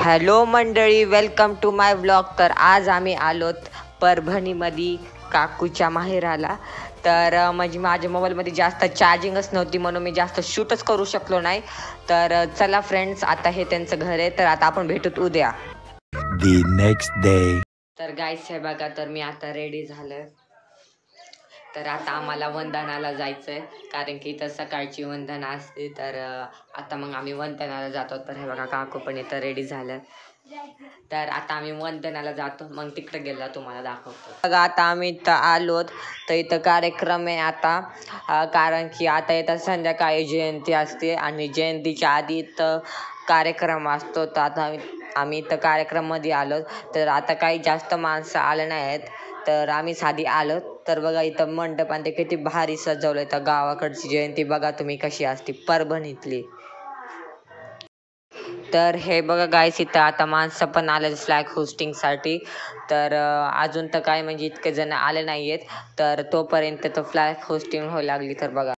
Hello मंडळी, welcome to my blog. तर आज आम्ही आलोत परभणीमध्ये काकूच्या माहेराला. तर म्हणजे माझ्या मोबाईलमध्ये जास्त चार्जिंगच नव्हती म्हणून मी जास्त शूटच करू शकलो नाही. तर चला फ्रेंड्स, आता हे त्यांचं घर आहे. तर आता आपण भेटूत उद्या. The next day. तर गाईस हे बघा, तर मी आता रेडी झालं. तर आता आम्हाला वंदनाला जायचं आहे, कारण की इथं सकाळची वंदना असते. तर आता मग आम्ही वंदनाला जातो. तर हे बघा, काकू पण इथं रेडी झालं. तर आता आम्ही वंदनाला जातो, मग तिकडे गेला तुम्हाला दाखवतो. बघा, आता आम्ही इथं आलोत. तर इथं कार्यक्रम आहे आता, कारण की आता इथं संध्याकाळी जयंती असते आणि जयंतीच्या आधी इथं कार्यक्रम असतो. तर आता आम्ही इथं कार्यक्रममध्ये आलो. तर आता काही जास्त माणसं आले नाही आहेत, तर आम्ही साधी आलो. तर बघा, इथं मंडपान ते किती भारी सजवलं. तर गावाकडची जयंती बघा तुम्ही कशी असते परभणीतली. तर हे बघा गाईस, इथं आता माणसं पण आले फ्लॅग होस्टिंगसाठी. तर अजून तर काय म्हणजे इतके जण आले नाही आहेत. तर तोपर्यंत तो फ्लॅग होस्टिंग होऊ लागली. तर बघा,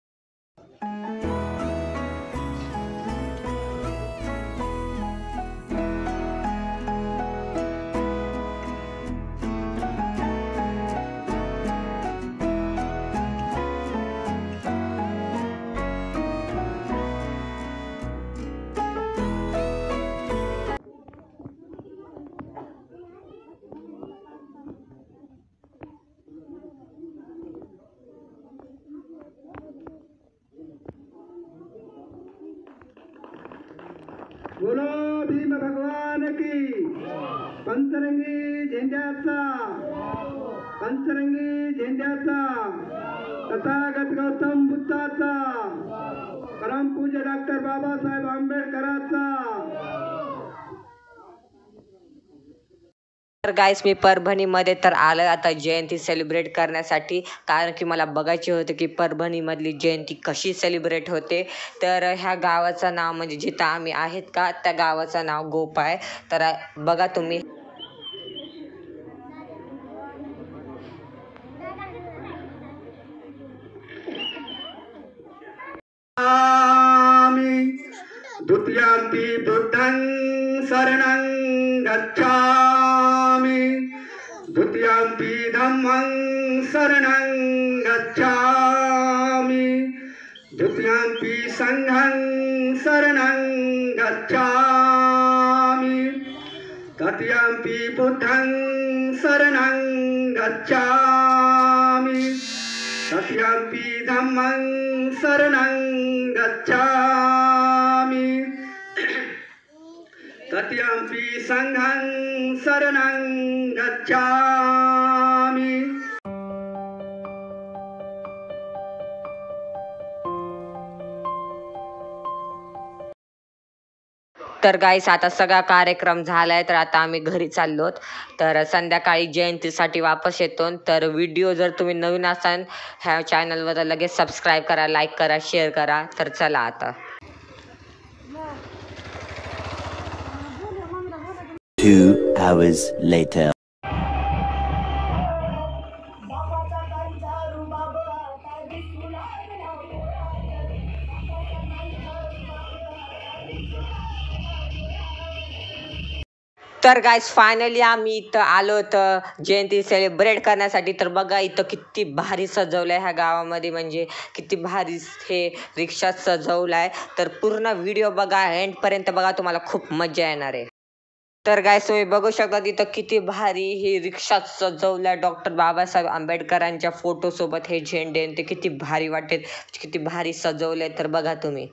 बोलो भीम भगवान की. पंचरंगी झेंड्याचा, पंचरंगी झेंड्याचा, तथागत गौतम बुद्धाचा, परमपूज्य डॉक्टर बाबासाहेब आंबेडकरांचा. तर गाईस, मी परभणीमध्ये तर आलं आता जयंती सेलिब्रेट करण्यासाठी, कारण की मला बघायचे होते की परभणीमधली जयंती कशी सेलिब्रेट होते. तर ह्या गावाचं नाव म्हणजे जिथं आम्ही आहेत का त्या गावाचं नाव गोप आहे. तर बघा तुम्ही. द्वितीयंपि बुद्धं शरणं गच्छामि, द्वितीयंपि धम्मं शरणं गच्छामि, द्वितीयंपि संघं शरणं गच्छामि, तृतीयंपि बुद्धं शरणं गच्छामि, तृतीयंपि धम्मं शरणं गच्छामि, तृतीयंपि संघं शरणं गच्छामि. तर गाईस, आता सगळा कार्यक्रम झालाय. तर आता आम्ही घरी चाललोत. तर संध्याकाळी जयंतीसाठी वापस येतो. तर व्हिडिओ जर तुम्ही नवीन असाल ह्या चॅनलवर तर लगेच सबस्क्राईब करा, लाईक करा, शेअर करा. तर चला आता. 2 hours later. तर गाईस, फायनली आम्ही इथं आलो होतं जयंती सेलिब्रेट करण्यासाठी. तर बघा, इथं किती भारी सजवलं आहे ह्या गावामध्ये, म्हणजे किती भारी हे रिक्षा सजवलं आहे. तर पूर्ण व्हिडिओ बघा, एंडपर्यंत बघा, तुम्हाला खूप मजा येणार आहे. तर गाईस, तुम्ही बघू शकता इथं किती भारी ही रिक्षा सजवल्या डॉक्टर बाबासाहेब आंबेडकरांच्या फोटोसोबत. हे झेंडे ते किती भारी वाटेल, किती भारी सजवले. तर बघा तुम्ही.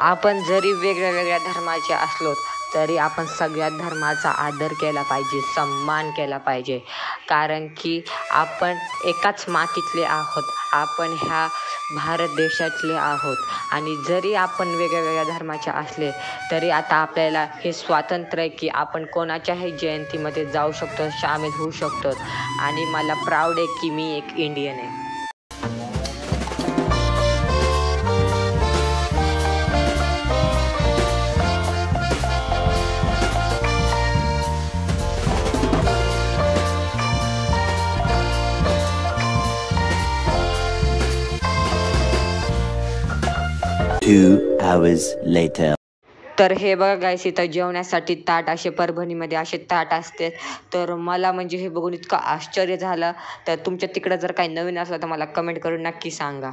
आपण जरी वेगळ्या वेगळ्या धर्माचे असलो तरी आपण सगळ्या धर्माचा आदर केला पाहिजे, सन्मान केला पाहिजे. कारण की आपण एकाच मातीतले आहोत, आपण ह्या भारत देशातले आहोत. आणि जरी आपण वेगळ्या वेगळ्या धर्माचे असले तरी आता आपल्याला हे स्वातंत्र्य आहे की आपण कोणाच्याही जयंतीमध्ये जाऊ शकतो, सामील होऊ शकतो. आणि मला प्राऊड आहे की मी एक इंडियन आहे. Two hours later. तर हे बघा गाईस, इथं जेवण्यासाठी ताट असे परभणीमध्ये असे ताट असते. तर मला म्हणजे हे बघून इतकं आश्चर्य झालं. तर तुमच्या तिकडं जर काही नवीन असलं तर मला कमेंट करून नक्की सांगा.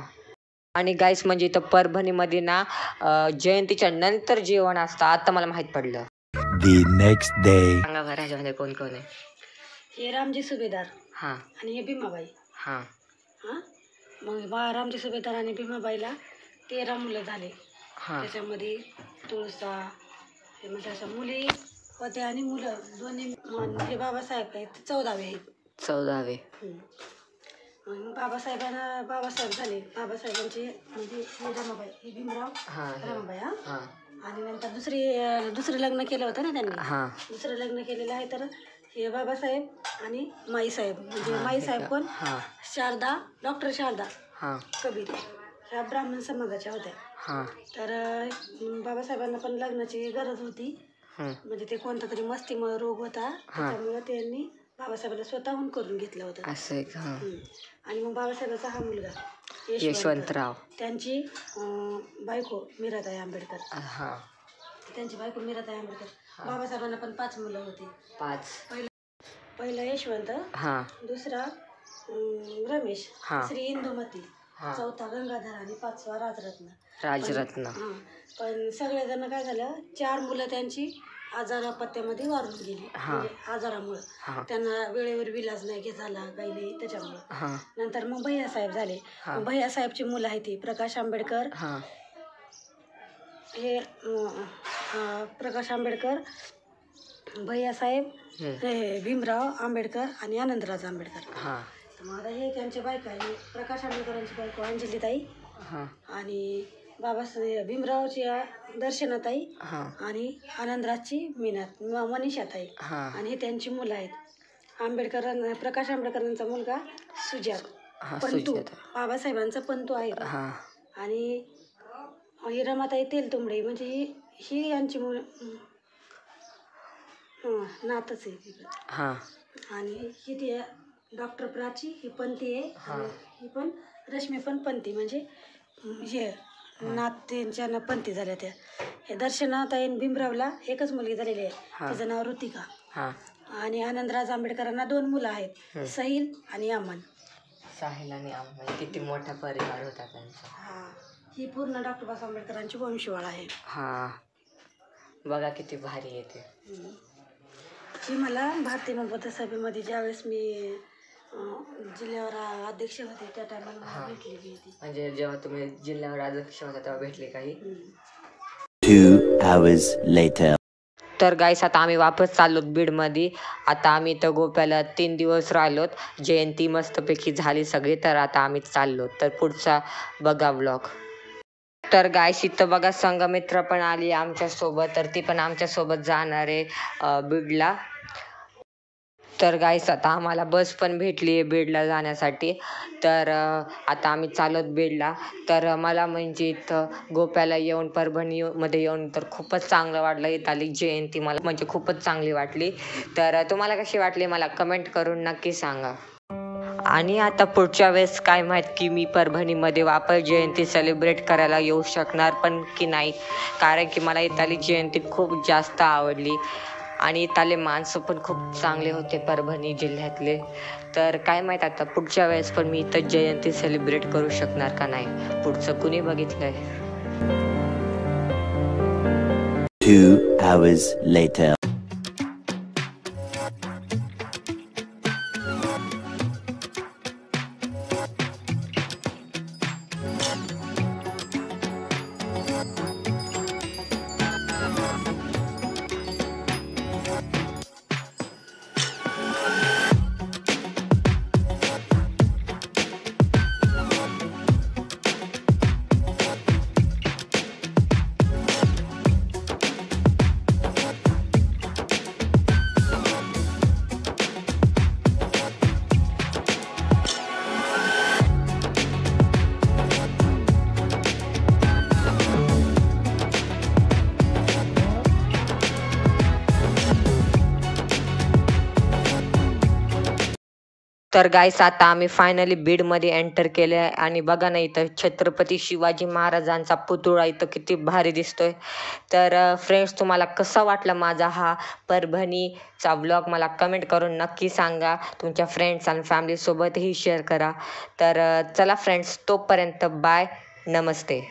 आणि गाईस म्हणजे इथं परभणीमध्ये ना जयंतीच्या नंतर जेवण असतं, आता मला माहीत पडलं. The next day. सांगा बरं ह्याच्यामध्ये कोण कोण आहे. हे रामजी सुभेदार हां आणि हे भीमाबाई. हां हां मग रामजी सुभेदार आणि भीमाबाईला 13 मुलं झाले. हां त्याच्यामध्ये तुळसा हे म्हणजे अशा मुली होत्या आणि मुलं दोन्ही म्हणजे बाबासाहेब आहेत 14वे आहेत. 14वे. मग बाबासाहेब झाले. बाबासाहेबांचे म्हणजे हे रमाबाई, हे भीमराव हां रमाबाई. हां आणि नंतर दुसरं लग्न केलं होतं ना त्यांनी. हां दुसरं लग्न केलेलं आहे. तर हे बाबासाहेब आणि माईसाहेब म्हणजे माईसाहेब कोण, हां शारदा, डॉक्टर शारदा हां कबीर, ह्या ब्राह्मण समाजाच्या होत्या. हां तर बाबासाहेबांना पण लग्नाची गरज होती. म्हणजे ते कोणता तरी मस्तीमुळे रोग होता, त्यामुळे त्यांनी बाबासाहेबांना स्वतःहून करून घेतलं होतं. असं आहे का. आणि मग बाबासाहेबाचा हा मुलगा यशवंतराव, त्यांची बायको मीराताई आंबेडकर. हां त्यांची बायको मीराताई आंबेडकर. बाबासाहेबांना पण 5 मुलं होती. 5. पहिला यशवंत, हां दुसरा रमेश, हां. तिसरी इंदुमती, हां. चौथा गंगाधर आणि 5वा राजरत्न. राजरत्न. पण सगळेजण काय झालं, 4 मुलं त्यांची आजारपत्यामध्ये वारून गेली. म्हणजे आजारामुळं त्यांना वेळेवर विलाज नाही झाला, काही नाही त्याच्यामुळं. नंतर मग भैयासाहेब झाले. भैयासाहेबची मुलं आहेत ती प्रकाश आंबेडकर, हे प्रकाश आंबेडकर, भैयासाहेब, हे भीमराव आंबेडकर आणि आनंदराज आंबेडकर. मग आता हे त्यांचे बायका आहे. प्रकाश आंबेडकरांची बायको अंजलीताई आणि बाबासाहेब भीमरावची दर्शनाताई आणि आनंदराजची मनीषाताई. आणि हे त्यांची मुलं आहेत. प्रकाश आंबेडकरांचा मुलगा सुजात पंतू, बाबासाहेबांचा पंतू आहे. आणि ही रमाताई तेलतुंबडे म्हणजे ही यांची मुलं नातच आहे. आणि ही ती डॉक्टर प्राची, ही पंती आहे. ही पण रश्मी पण पंती, म्हणजे हे नात्यांच्या पंती झाल्या त्या. हे दर्शनाताई भीमरावला एकच मुलगी झालेली आहे, तिचं नाव ऋतिका. आणि आनंदराज आंबेडकरांना 2 मुलं आहेत, साहिल आणि अमन. साहिल आणि अमन, किती मोठा परिवार होता त्यांचा. ही पूर्ण डॉक्टर बाबासाहेब आंबेडकरांची वंशवाळ आहे. बघा किती भारी येते. ही मला भारतीय मत सभेमध्ये ज्यावेळेस मी जिल्ह्यावर अध्यक्ष होते त्या टायमाला मला भेटलेली होती. म्हणजे जेव्हा तुम्ही जिल्ह्यावर अध्यक्ष होता तेव्हा भेटले काही. 2 hours later. तर गाईस आता आम्ही वापस चाललो बीडमध्ये. आता आम्ही इथं गोप्याला 3 दिवस राहिलोत. जयंती मस्तपैकी झाली सगळी. तर आता आम्ही चाललो. तर पुढचा बघा व्लॉग. तर गाईस इथं बघा संघमित्र पण आली आमच्यासोबत. तर ती पण आमच्यासोबत जाणार आहे बीडला. तर गाईस आता आम्हाला बस पण भेटली आहे बीडला जाण्यासाठी. तर आता आम्ही चालत बीडला. तर मला म्हणजे इथं गोप्याला येऊन, परभणीमध्ये येऊन तर खूपच चांगलं वाटलं. इथं आली जयंती मला म्हणजे खूपच चांगली वाटली. तर तुम्हाला कशी वाटली मला कमेंट करून नक्की सांगा. आणि आता पुढच्या वेळेस काय माहीत की मी परभणीमध्ये वापस जयंती सेलिब्रेट करायला येऊ शकणार पण की नाही. कारण की मला इथाली जयंती खूप जास्त आवडली. आणि इथाले माणसं पण खूप चांगले होते परभणी जिल्ह्यातले. तर काय माहीत आता पुढच्या वेळेस पण मी इथं जयंती सेलिब्रेट करू शकणार का नाही. पुढचं कुणी बघितलंय. 2 hours later. तर गाईस आता आम्ही फायनली बीडमध्ये एंटर केले आहे आणि बघा ना इथं छत्रपती शिवाजी महाराजांचा पुतळा इथं किती भारी दिसतोय. तर फ्रेंड्स तुम्हाला कसा वाटला माझा हा परभणीचा व्लॉग मला कमेंट करून नक्की सांगा. तुमच्या फ्रेंड्स आणि फॅमिलीसोबतही शेअर करा. तर चला फ्रेंड्स तोपर्यंत बाय, नमस्ते.